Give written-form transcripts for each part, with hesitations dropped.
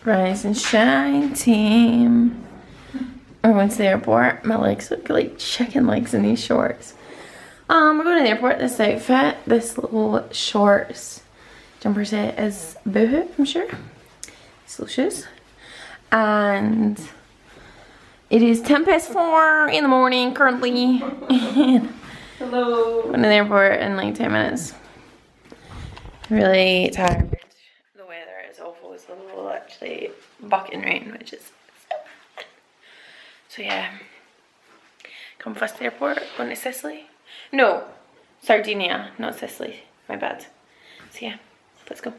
Rise and shine team. I went to the airport. My legs look like chicken legs in these shorts. We're going to the airport. This outfit, this little shorts jumper set is Boohoo, I'm sure. These little shoes. And it is 4:10 in the morning currently. Hello. Going to the airport in like 10 minutes. Really tired. The weather is awful. It's a little actually bucketing rain, which is so yeah. Come first to the airport, going to Sicily. No, Sardinia, not Sicily. My bad. So yeah, let's go.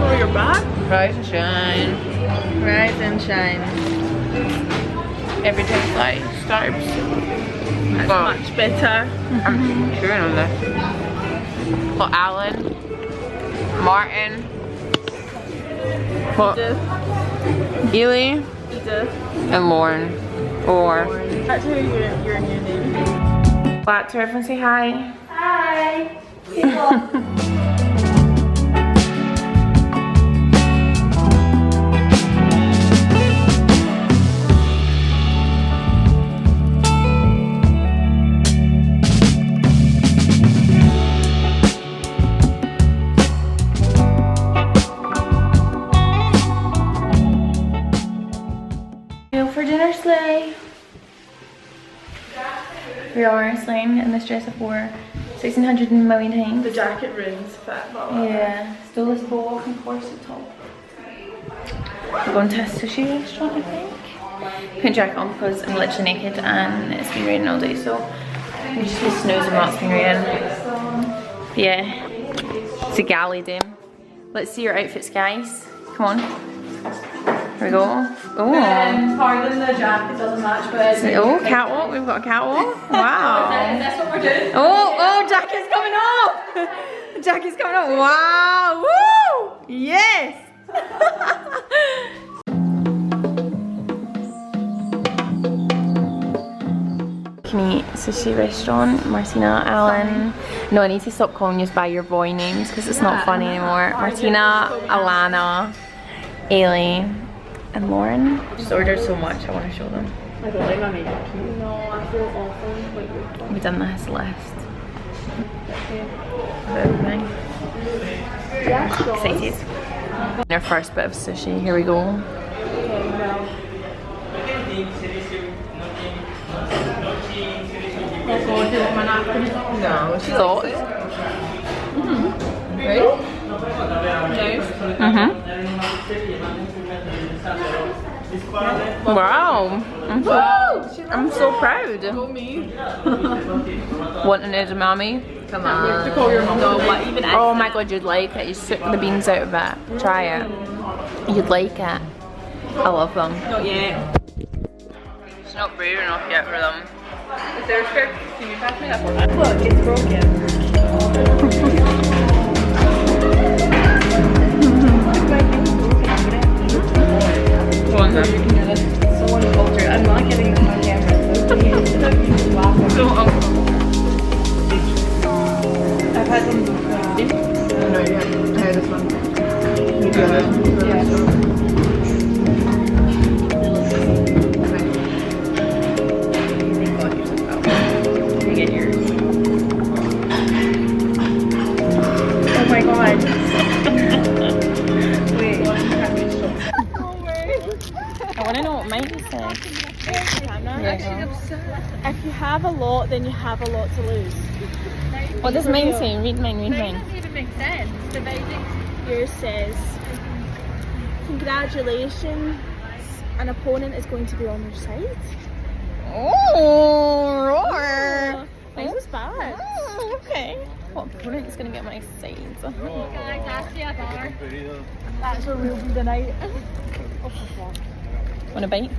Oh, you're back? Rise and shine. Rise and shine. Everything's like starts. That's much better. I'm chewing on this. Well, Alan, Martin, Ely, and Lauren. That's who your new name. Back to everyone, say hi. Hi. For dinner sleigh. We are slaying in this dress I wore 1,600 million times. The jacket ruins fat ball. Yeah, stole this walking corset top. We're going to a sushi restaurant, I think. Put a jacket on because I'm literally naked and it's been raining all day, so we just be snoozing while it's been raining. Yeah, it's a galley dim. Let's see your outfits, guys. Come on. Here we go. Oh. Pardon the jacket doesn't match, but oh, catwalk. We've got a catwalk. Wow. That's what we're doing. Oh, jacket's coming off. Jacket's coming off. Wow. Woo! Yes. Can eat sushi restaurant. Martina, Alan. No, I need to stop calling you by your boy names because it's not funny anymore. Martina, Alana, Ailey, and Lauren. Just ordered so much, I want to show them. I don't like my makeup. No, I feel awful. We've done this list. Everything. Excited. Our first bit of sushi. Here we go. No, she's thought. Right? Nice. Wow. I'm so proud. Go me. Want an edamame? Come on. To call your mom. No, what, even oh my god, you'd like it. You suck the beans out of it. Try it. You'd like it. I love them. Not yet. It's not brave enough yet for them. Is there a trick? Can you pass me that one? Look, it's broken. Go on then. Someone culture. I'm not getting this on camera. So I've had them. No, you haven't. I had this one. You do have it? Yeah. Get yours. Oh my god. Wait. I want to know what mine said. If you have a lot, then you have a lot to lose. What does mine say? Read mine, read mine. Doesn't even make sense. Yours says, congratulations, an opponent is going to be on your side. Oh, roar! Mine was bad. Oh, okay. What opponent is going to get my side? That's where we'll be tonight. Want a bite?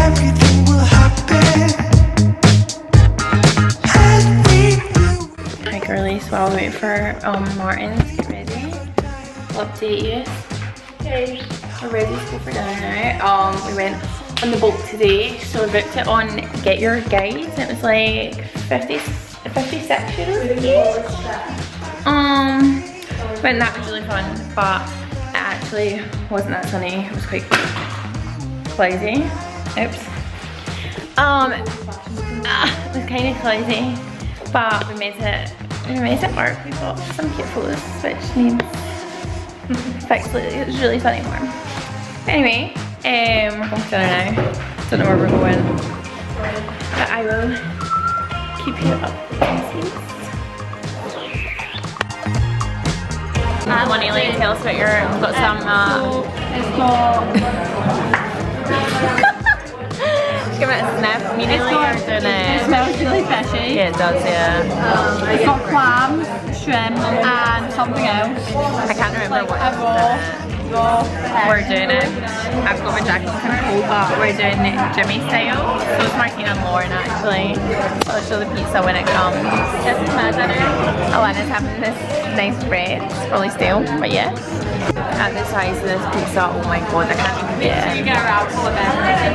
Everything will happen. Martin's, get ready. I'll update you. Okay, we're ready to go for dinner now. We went on the boat today, so we booked it on Get Your Guide. It was like 56 euros a day. But that was really fun, but it actually wasn't that sunny. It was quite cloudy. Oops. It was kind of cloudy, but we made it work. We got some cute photos, which means it was really sunny and warm. Anyway, we're going to dinner now. Don't know where we're going, but I will keep you up with things. Money, like, tell us about your, we've got some, it's called, give it a sniff immediately, or doing it? It smells really fishy. Yeah, it does, yeah. It's got clams, shrimp, and something else. I can't remember Like what a else is in it. We're doing it. I've got my jacket kind of cold, but we're doing it Jimmy style. So it's Martina and Lauren actually. So I'll show the pizza when it comes. This is my dinner. Alana's having this nice bread. It's probably stale, but yeah. At the size of this pizza, oh my god, I can't even get it. You get a wrap full of everything.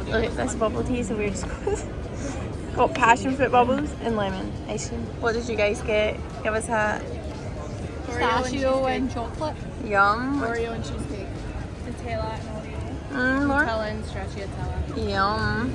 Look at this bubble tea, so we're just got passion fruit bubbles and lemon ice cream. What did you guys get? Give us a Pistachio and chocolate. yum. Oreo and cheesecake. Nutella and Oreo. More. Nutella and stracciatella. Yum.